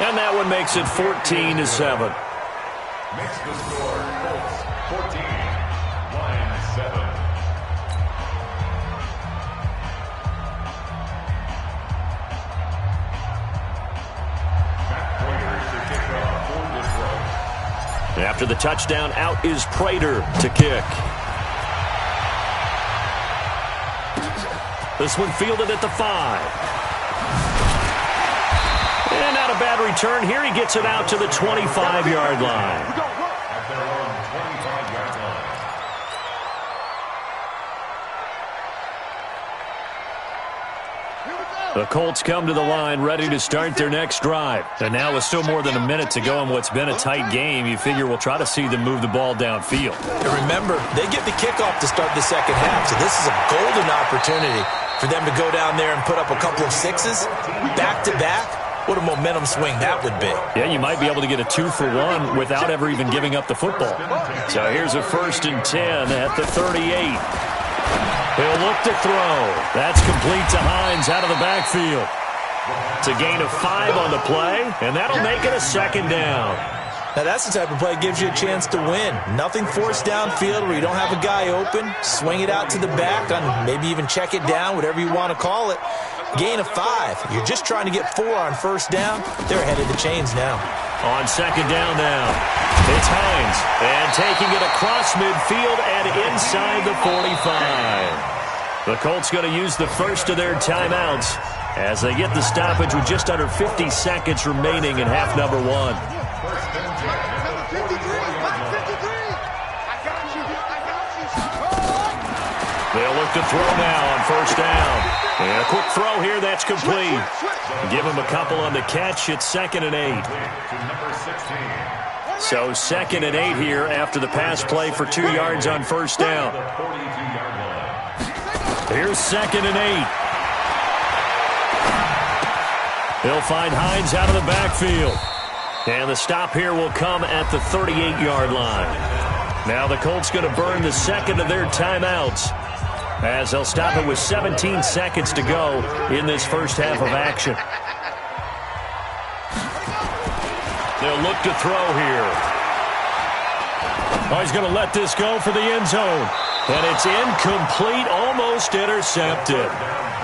And that one makes it 14-7. Makes the score Colts 14, Lions 7. Matt Prater to kick off for the throw. After the touchdown, out is Prater to kick. This one fielded at the 5. And not a bad return here. He gets it out to the 25-yard line. At their own 25-yard line. The Colts come to the line ready to start their next drive. And now with still more than a minute to go in what's been a tight game, you figure we'll try to see them move the ball downfield. And remember, they get the kickoff to start the second half, so this is a golden opportunity for them to go down there and put up a couple of sixes back-to-back. What a momentum swing that would be. Yeah, you might be able to get a 2-for-1 without ever even giving up the football. So here's a 1st and 10 at the 38. He'll look to throw. That's complete to Hines out of the backfield. It's a gain of 5 on the play, and that'll make it a 2nd down. Now that's the type of play that gives you a chance to win. Nothing forced downfield where you don't have a guy open. Swing it out to the back, and maybe even check it down, whatever you want to call it. Gain of 5. You're just trying to get 4 on 1st down. They're ahead of the chains now. On 2nd down now, it's Hines. And taking it across midfield and inside the 45. The Colts going to use the first of their timeouts as they get the stoppage with just under 50 seconds remaining in half number 1. They'll look to throw now on 1st down. And a quick throw here, that's complete. Give him a couple on the catch. It's 2nd and 8. So 2nd and 8 here after the pass play for 2 yards on 1st down. Here's 2nd and 8. He'll find Hines out of the backfield. And the stop here will come at the 38-yard line. Now the Colts going to burn the 2nd of their timeouts, as they'll stop it with 17 seconds to go in this first half of action. They'll look to throw here. Oh, he's going to let this go for the end zone. And it's incomplete, almost intercepted.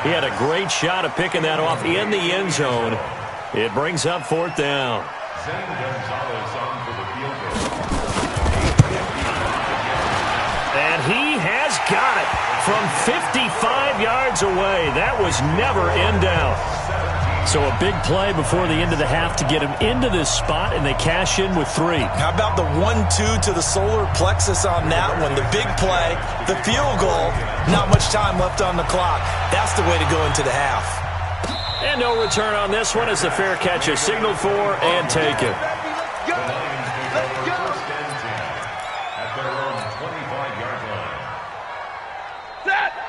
He had a great shot at picking that off in the end zone. It brings up 4th down. And he has got it from 55 yards away. That was never in doubt. So a big play before the end of the half to get him into this spot, and they cash in with 3. How about the 1-2 to the solar plexus on that one? The big play, the field goal, not much time left on the clock. That's the way to go into the half. And no return on this one as the fair catch is signaled for and taken.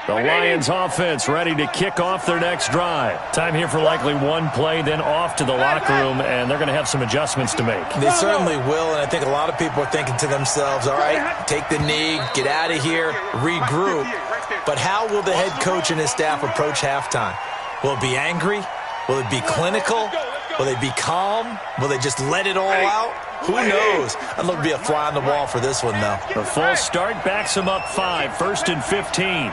The Lions offense ready to kick off their next drive. Time here for likely one play, then off to the locker room, and they're going to have some adjustments to make. They certainly will, and I think a lot of people are thinking to themselves, all right, take the knee, get out of here, regroup. But how will the head coach and his staff approach halftime? Will it be angry? Will it be clinical? Will they be calm? Will they just let it all out? Who knows? I'd love to be a fly on the wall for this one, though. The full start backs them up 5, 1st and 15.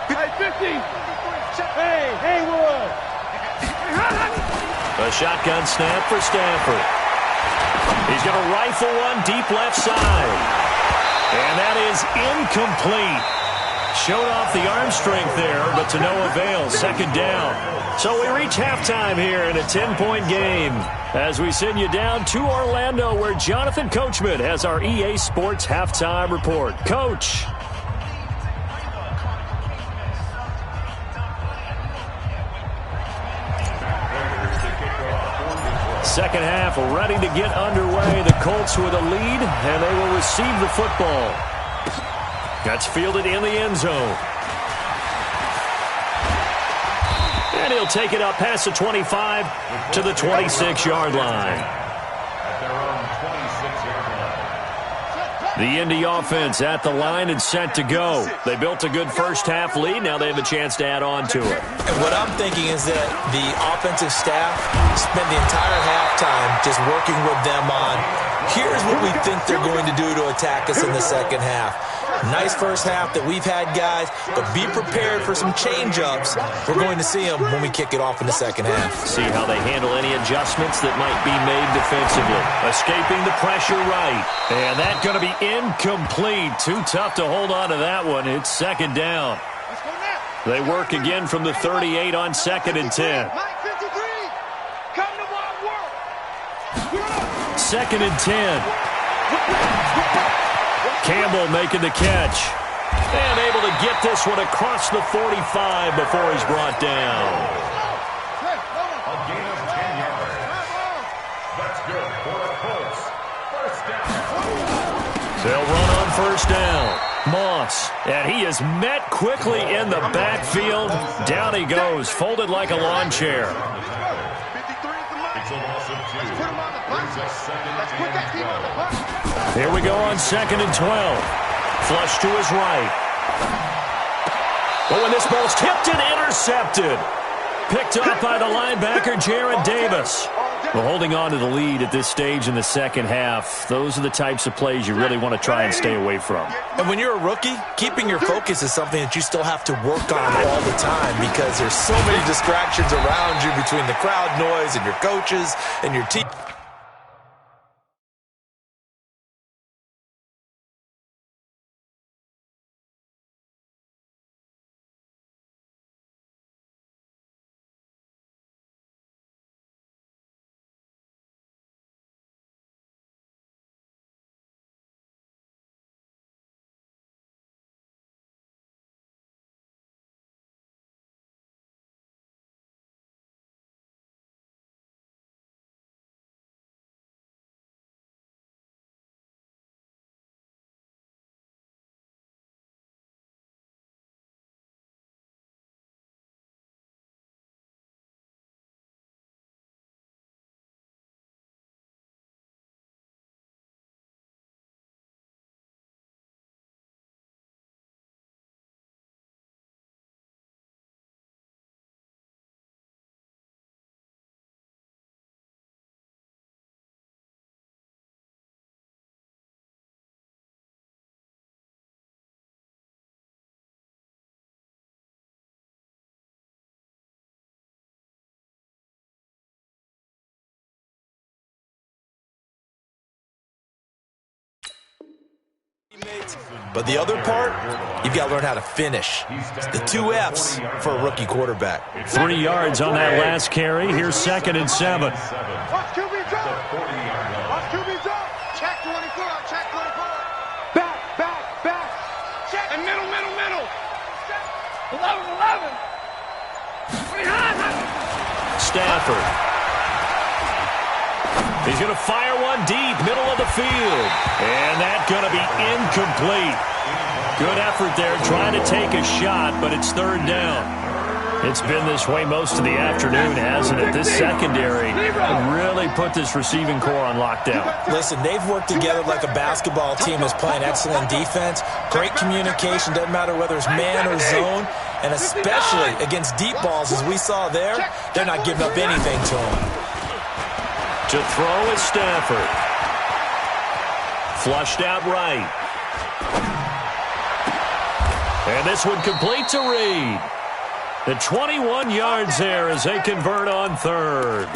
Hey, 50. Hey, Haywood. A shotgun snap for Stafford. He's going to rifle one deep left side. And that is incomplete. Showed off the arm strength there, but to no avail. 2nd down. So we reach halftime here in a 10-point game as we send you down to Orlando, where Jonathan Coachman has our EA Sports halftime report. Coach. Second half ready to get underway. The Colts with a lead, and they will receive the football. That's fielded in the end zone. And he'll take it up past the 25 to the 26-yard line. At their own 26-yard The Indy offense at the line and set to go. They built a good first-half lead. Now they have a chance to add on to it. And what I'm thinking is that the offensive staff spent the entire halftime just working with them on, here's what we think they're going to do to attack us in the second half. Nice first half that we've had, guys, but be prepared for some change-ups. We're going to see them when we kick it off in the second half. See how they handle any adjustments that might be made defensively. Escaping the pressure right. And that's going to be incomplete. Too tough to hold on to that one. It's second down. They work again from the 38 on 2nd and 10. 2nd and 10. Campbell making the catch. And able to get this one across the 45 before he's brought down. A gain of 10 yards. That's good for the Colts. First down. They'll run on first down. Moss, and he is met quickly in the backfield. Down he goes, folded like a lawn chair. It's a loss of 2. Brings us second and 12. Here we go on 2nd and 12. Flush to his right. Oh, and this ball's tipped and intercepted. Picked up by the linebacker, Jared Davis. Well, holding on to the lead at this stage in the second half, those are the types of plays you really want to try and stay away from. And when you're a rookie, keeping your focus is something that you still have to work on all the time because there's so many distractions around you between the crowd noise and your coaches and your team. But the other part, you've got to learn how to finish. It's the 2 F's for a rookie quarterback. 3 yards on that last carry. Here's 2nd and 7. Watch QB drop. Watch QB drop. Check 24. Check 24. Back. Check. And middle. 11. Stafford. He's going to fire one deep, middle of the field. And that's going to be incomplete. Good effort there, trying to take a shot, but it's 3rd down. It's been this way most of the afternoon, hasn't it? This secondary really put this receiving core on lockdown. Listen, they've worked together like a basketball team that's playing excellent defense. Great communication, doesn't matter whether it's man or zone. And especially against deep balls, as we saw there, they're not giving up anything to them. To throw is Stafford. Flushed out right. And this one complete to Reed. The 21 yards there as they convert on 3rd.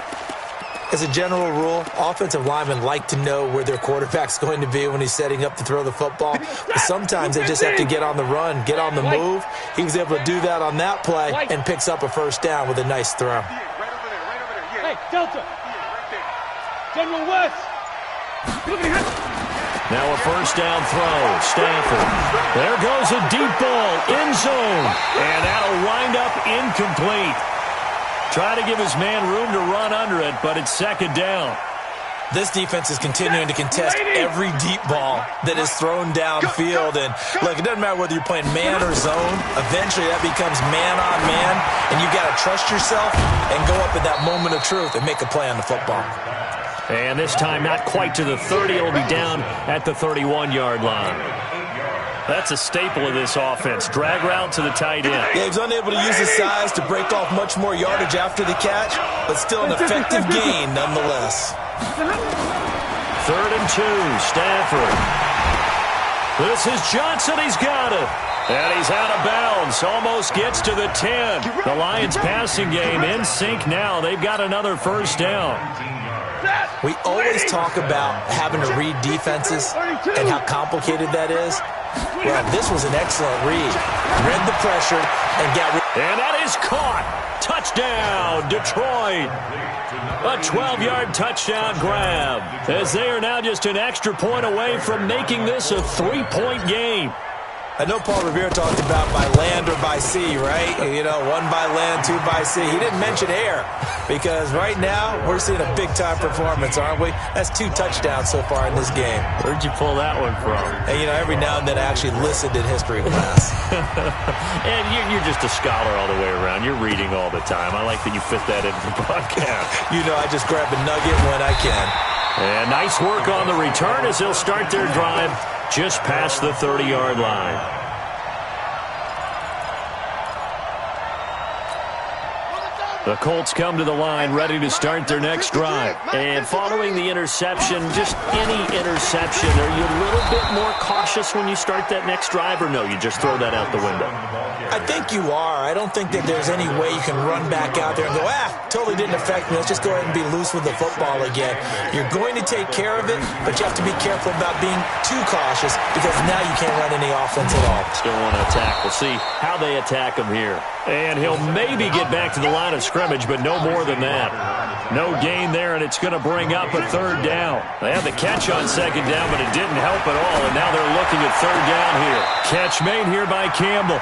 As a general rule, offensive linemen like to know where their quarterback's going to be when he's setting up to throw the football. But sometimes they just have to get on the run, get on the move. He was able to do that on that play and picks up a first down with a nice throw. Hey, Delta. General West. Now a first down throw. Stafford. There goes a deep ball. End zone. And that'll wind up incomplete. Try to give his man room to run under it, but it's 2nd down. This defense is continuing to contest every deep ball that is thrown downfield. And, look, it doesn't matter whether you're playing man or zone. Eventually that becomes man on man, and you've got to trust yourself and go up at that moment of truth and make a play on the football. And this time not quite to the 30. It'll be down at the 31-yard line. That's a staple of this offense. Drag route to the tight end. Yeah, he's unable to use his size to break off much more yardage after the catch, but still an effective gain nonetheless. 3rd and 2, Stafford. This is Johnson. He's got it. And he's out of bounds. Almost gets to the 10. The Lions passing game in sync now. They've got another first down. We always talk about having to read defenses and how complicated that is. Well, this was an excellent read. Read the pressure and got rid. And that is caught. Touchdown, Detroit. A 12-yard touchdown grab, as they are now just an extra point away from making this a 3-point game. I know Paul Revere talked about by land or by sea, right? You know, 1 by land, 2 by sea. He didn't mention air because right now we're seeing a big-time performance, aren't we? That's 2 touchdowns so far in this game. Where'd you pull that one from? And, you know, every now and then I actually listened in history class. And you're just a scholar all the way around. You're reading all the time. I like that you fit that into the broadcast. You know, I just grab a nugget when I can. And nice work on the return as they'll start their drive just past the 30-yard line. The Colts come to the line ready to start their next drive. And following the interception, just any interception, are you a little bit more cautious when you start that next drive, or no, you just throw that out the window? I think you are. I don't think that there's any way you can run back out there and go, totally didn't affect me. Let's just go ahead and be loose with the football again. You're going to take care of it, but you have to be careful about being too cautious because now you can't run any offense at all. Still want to attack. We'll see how they attack him here. And he'll maybe get back to the line of scrimmage, but no more than that. No gain there, and it's going to bring up a 3rd down. They had the catch on 2nd down, but it didn't help at all, and now they're looking at 3rd down here. Catch made here by Campbell.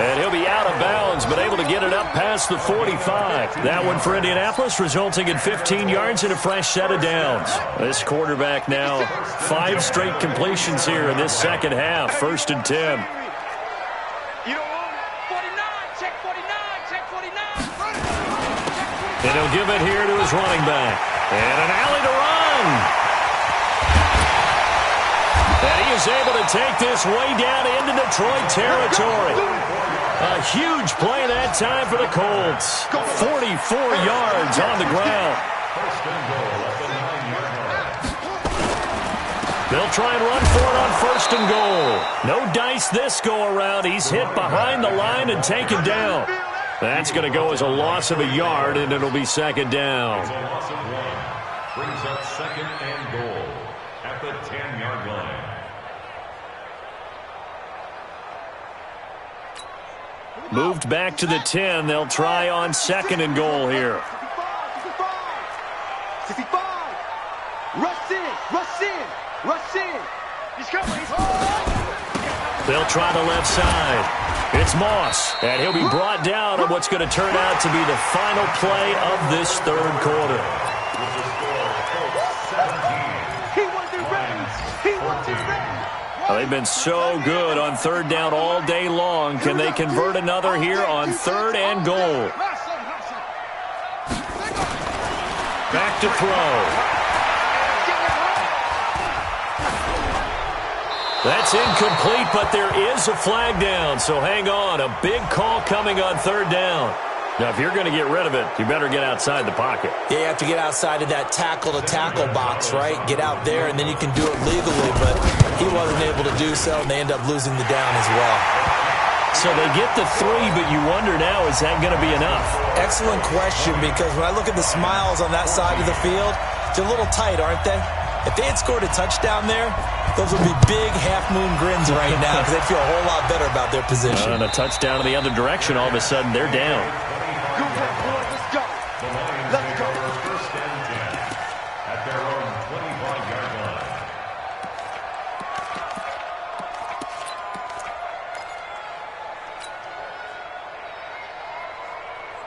And he'll be out of bounds, but able to get it up past the 45. That one for Indianapolis, resulting in 15 yards and a fresh set of downs. This quarterback now, 5 straight completions here in this second half. 1st and 10. And he'll give it here to his running back. And an alley to run. And he is able to take this way down into Detroit territory. A huge play that time for the Colts. 44 yards on the ground. They'll try and run for it on 1st and goal. No dice this go around. He's hit behind the line and taken down. That's going to go as a loss of a yard, and it'll be 2nd down. Brings up 2nd and goal at the 10-yard line. Moved back to the 10. They'll try on 2nd and goal here. 65. Rush in. Rush in. Rush in. He's coming. They'll try the left side. It's Moss, and he'll be brought down on what's going to turn out to be the final play of this 3rd quarter. They've been so good on 3rd down all day long. Can they convert another here on 3rd and goal? Back to throw. That's incomplete, but there is a flag down, so hang on. A big call coming on 3rd down. Now, if you're going to get rid of it, you better get outside the pocket. Yeah, you have to get outside of that tackle-to-tackle box, right? Get out there, and then you can do it legally, but he wasn't able to do so, and they end up losing the down as well. So they get the 3, but you wonder now, is that going to be enough? Excellent question, because when I look at the smiles on that side of the field, they're a little tight, aren't they? If they had scored a touchdown there, those would be big half-moon grins right now because they'd feel a whole lot better about their position. And a touchdown in the other direction, all of a sudden, they're down. Good work, boys. Let's go. Let's go. 1st and 10 at their own 25-yard line.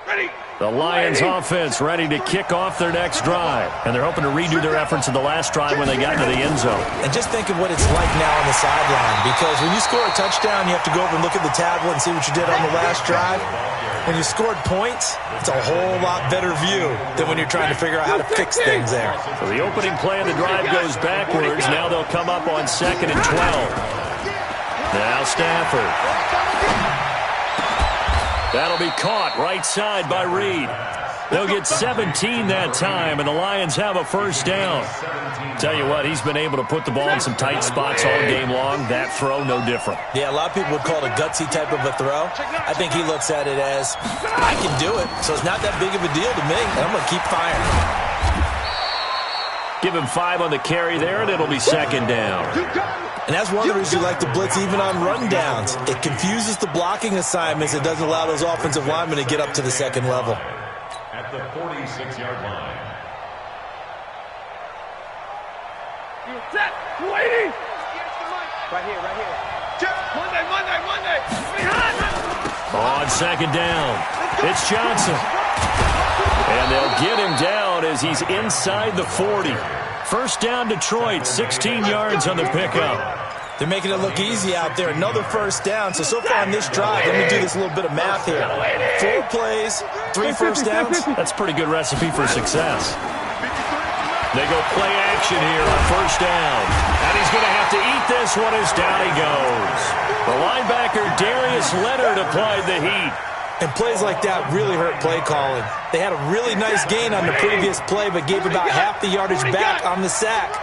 Ready. The Lions offense ready to kick off their next drive. And they're hoping to redo their efforts in the last drive when they got into the end zone. And just think of what it's like now on the sideline, because when you score a touchdown, you have to go over and look at the tablet and see what you did on the last drive. when you scored points, it's a whole lot better view than when you're trying to figure out how to fix things there. So the opening play of the drive goes backwards. Now they'll come up on 2nd and 12. Now Stafford. That'll be caught right side by Reed. They'll get 17 that time, and the Lions have a first down. Tell you what, he's been able to put the ball in some tight spots all game long. That throw, no different. Yeah, a lot of people would call it a gutsy type of a throw. I think he looks at it as, I can do it, so it's not that big of a deal to me, and I'm going to keep firing. Give him 5 on the carry there, and it'll be 2nd down. And that's one of the reasons you like to blitz even on rundowns. It confuses the blocking assignments. It doesn't allow those offensive linemen to get up to the second level. At the 46-yard line. Set. Waiting. Right here. Monday. On 2nd down, it's Johnson. And they'll get him down as he's inside the 40. First down, Detroit, 16 yards on the pickup. They're making it look easy out there. Another first down. So far on this drive, let me do this little bit of math here. 4 plays, 3 first downs. That's a pretty good recipe for success. They go play action here on first down. And he's going to have to eat this one as down he goes. The linebacker, Darius Leonard, applied the heat. And plays like that really hurt play calling. They had a really nice gain on the previous play, but gave about half the yardage back on the sack.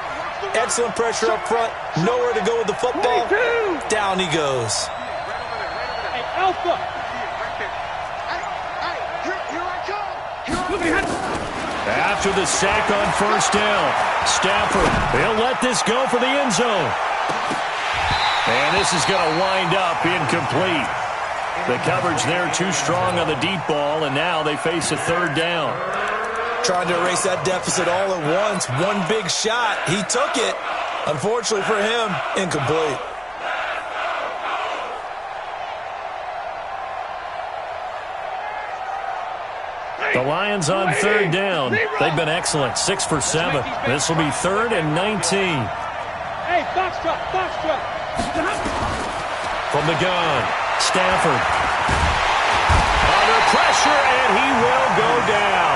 Excellent pressure up front. Nowhere to go with the football. Down he goes. Hey, Alpha. After the sack on first down, Stafford, he'll let this go for the end zone. And this is going to wind up incomplete. The coverage there too strong on the deep ball, and now they face a 3rd down. Trying to erase that deficit all at once. One big shot. He took it. Unfortunately for him, incomplete. The Lions on 3rd down. They've been excellent. 6 for 7. This will be 3rd and 19. Hey, box truck. From the gun, Stafford. Under pressure, and he will go down.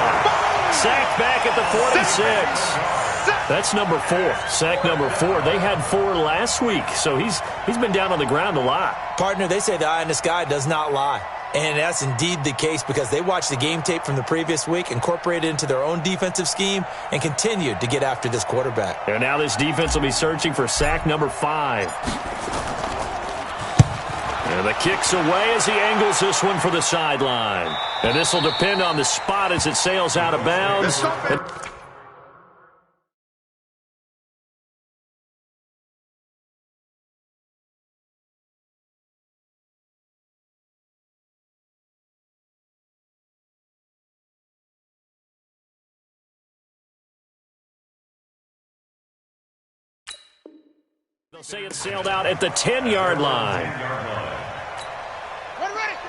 Sacked back at the 46. That's number 4. Sack number 4. They had 4 last week, so he's been down on the ground a lot. Partner, they say the eye in the sky does not lie. And that's indeed the case because they watched the game tape from the previous week, incorporated it into their own defensive scheme, and continued to get after this quarterback. And now this defense will be searching for sack number 5. And the kick's away as he angles this one for the sideline. And this will depend on the spot as it sails out of bounds. They'll say it sailed out at the 10-yard line.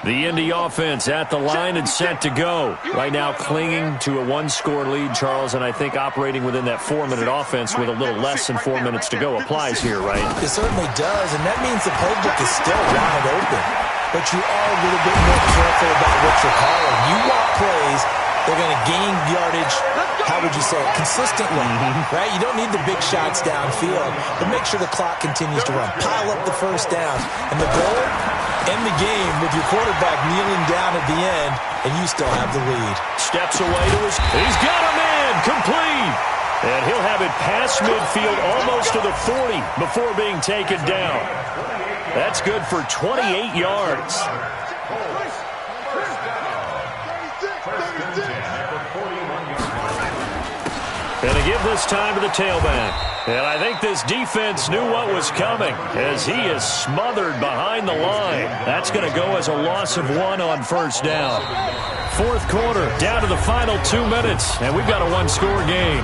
The Indy offense at the line and set to go. Right now clinging to a 1-score lead, Charles, and I think operating within that 4-minute offense with a little less than 4 minutes to go applies here, right? It certainly does, and that means the playbook is still wide open. But you are a little bit more careful about what you're calling. You want plays, they're going to gain yardage, how would you say it, consistently, right? You don't need the big shots downfield, but make sure the clock continues to run. Pile up the first down. And the goal? End the game with your quarterback kneeling down at the end, and you still have the lead. Steps away to his... He's got him in! Complete! And he'll have it past midfield almost to the 40 before being taken down. That's good for 28 yards. And to give this time to the tailback. And I think this defense knew what was coming as he is smothered behind the line. That's going to go as a loss of 1 on first down. 4th quarter, down to the final 2 minutes, and we've got a 1-score game.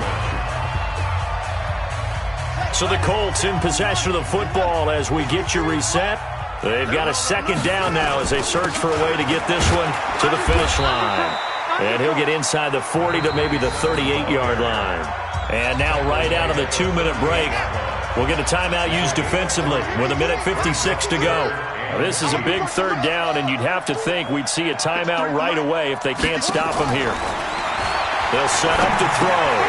So the Colts in possession of the football as we get you reset. They've got a 2nd down now as they search for a way to get this one to the finish line. And he'll get inside the 40 to maybe the 38-yard line. And now right out of the 2-minute break, We'll get a timeout used defensively with 1:56 to go. Now, this is a big third down, and you'd have to think we'd see a timeout right away if they can't stop him here. They'll set up to throw.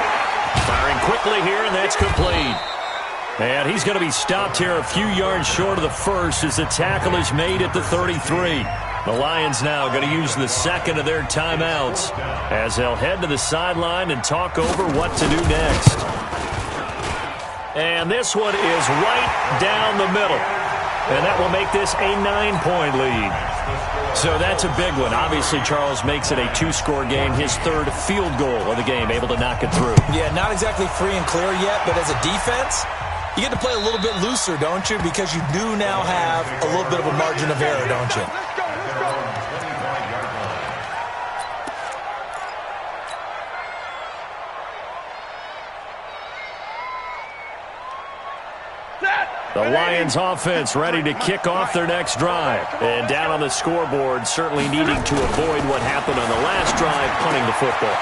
Firing quickly here, and that's complete. And he's going to be stopped here a few yards short of the first as the tackle is made at the 33. The Lions now going to use the second of their timeouts as they'll head to the sideline and talk over what to do next. And this one is right down the middle. And that will make this a 9-point lead. So that's a big one. Obviously, Charles makes it a 2-score game. His third field goal of the game, able to knock it through. Yeah, not exactly free and clear yet, but as a defense, you get to play a little bit looser, don't you? Because you do now have a little bit of a margin of error, don't you? The Lions offense ready to kick off their next drive. And down on the scoreboard, certainly needing to avoid what happened on the last drive, punting the football.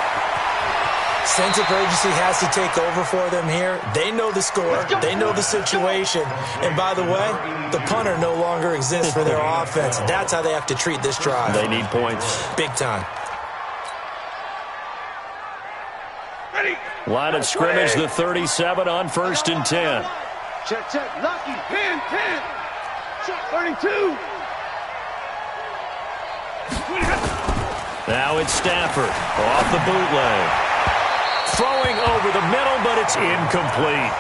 Sense of urgency has to take over for them here. They know the score. They know the situation. And by the way, the punter no longer exists for their offense. That's how they have to treat this drive. They need points. Big time. Line of scrimmage, the 37 on 1st and 10. Check, check, Lucky, 10, 10. Check, 32. Now it's Stafford off the bootleg. Throwing over the middle, but it's incomplete.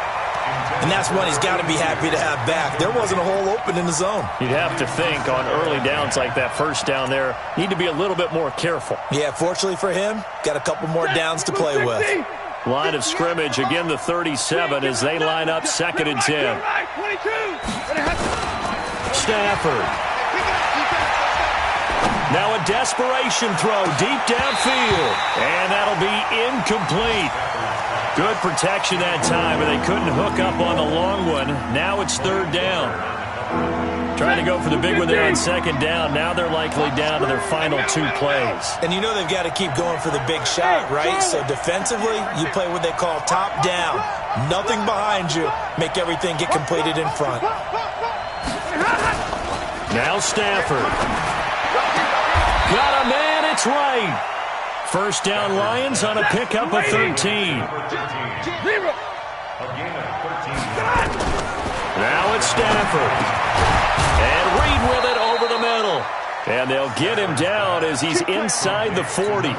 And that's one he's got to be happy to have back. There wasn't a hole open in the zone. You'd have to think on early downs like that first down there, need to be a little bit more careful. Yeah, fortunately for him, got a couple more downs to play with. Line of scrimmage, again the 37 as they line up 2nd and 10. Stafford. Now a desperation throw deep downfield. And that'll be incomplete. Good protection that time, and they couldn't hook up on the long one. Now it's 3rd down. Trying to go for the big one there on 2nd down. Now they're likely down to their final 2 plays. And you know they've got to keep going for the big shot, right? So defensively, you play what they call top down. Nothing behind you. Make everything get completed in front. Now Stafford. Got a man, it's right. 1st down Lions on a pickup of 13. Now it's Stafford. And Reed with it over the middle. And they'll get him down as he's inside the 40.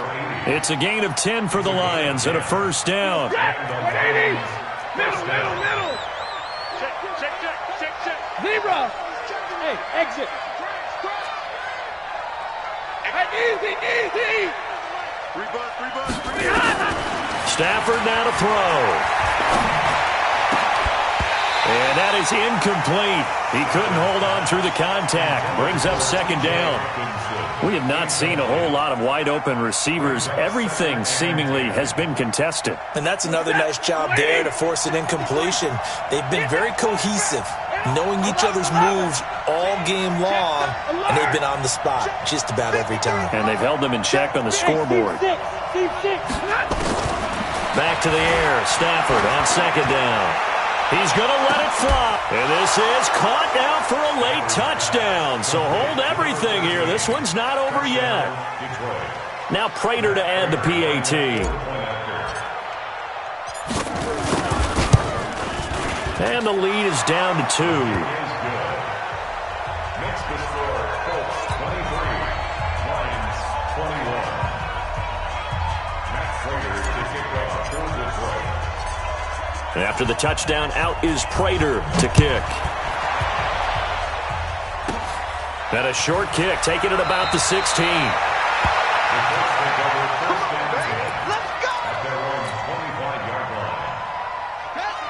It's a gain of 10 for the Lions and a 1st down. Middle. Check. Zebra. Hey, exit. Easy. 3 bucks. Stafford now to throw. And that is incomplete. He couldn't hold on through the contact. Brings up 2nd down. We have not seen a whole lot of wide-open receivers. Everything seemingly has been contested. And that's another nice job there to force an incompletion. They've been very cohesive, knowing each other's moves all game long, and they've been on the spot just about every time. And they've held them in check on the scoreboard. Back to the air. Stafford on 2nd down. He's going to let it fly. And this is caught now for a late touchdown. So hold everything here. This one's not over yet. Now Prater to add the PAT. And the lead is down to 2. Next to score, Colts 23, Lions 21. Matt Prater to kick off for Detroit. And after the touchdown, out is Prater to kick. And a short kick, taking it about the 16.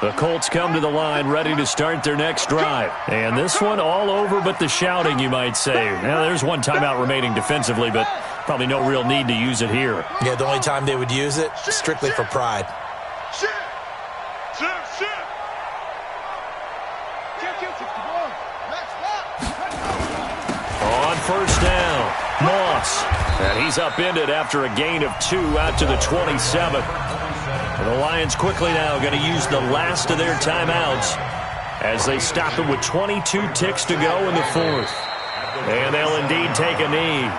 The Colts come to the line ready to start their next drive. And this one all over but the shouting, you might say. Now, there's one timeout remaining defensively, but probably no real need to use it here. Yeah, the only time they would use it, strictly for pride. On 1st down, Moss. And he's upended after a gain of 2 out to the 27. And the Lions quickly now going to use the last of their timeouts as they stop it with 22 ticks to go in the fourth. And they'll indeed take a knee.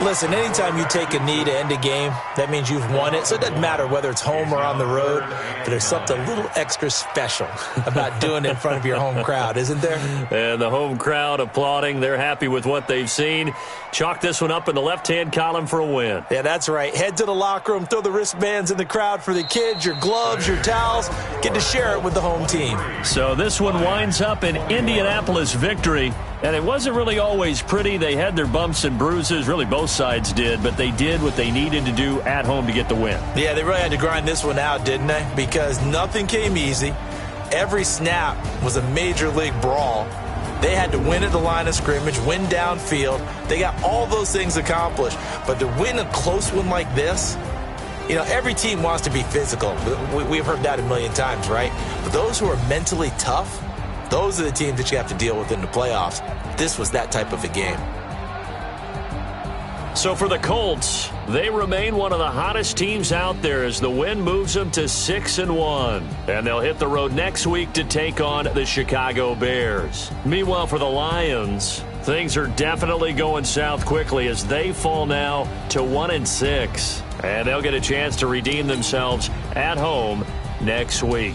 Listen, anytime you take a knee to end a game, that means you've won it. So it doesn't matter whether it's home or on the road, but there's something a little extra special about doing it in front of your home crowd, isn't there? And the home crowd applauding. They're happy with what they've seen. Chalk this one up in the left-hand column for a win. Yeah, that's right. Head to the locker room, throw the wristbands in the crowd for the kids, your gloves, your towels. Get to share it with the home team. So this one winds up in Indianapolis victory. And it wasn't really always pretty. They had their bumps and bruises. Really, both sides did. But they did what they needed to do at home to get the win. Yeah, they really had to grind this one out, didn't they? Because nothing came easy. Every snap was a major league brawl. They had to win at the line of scrimmage, win downfield. They got all those things accomplished. But to win a close one like this, you know, every team wants to be physical. We've heard that a million times, right? But those who are mentally tough, those are the teams that you have to deal with in the playoffs. This was that type of a game. So for the Colts, they remain one of the hottest teams out there as the win moves them to 6-1. And they'll hit the road next week to take on the Chicago Bears. Meanwhile, for the Lions, things are definitely going south quickly as they fall now to 1-6. And they'll get a chance to redeem themselves at home next week.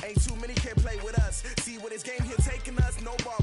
Ain't too many can play with us. See what his game here taking us. No ball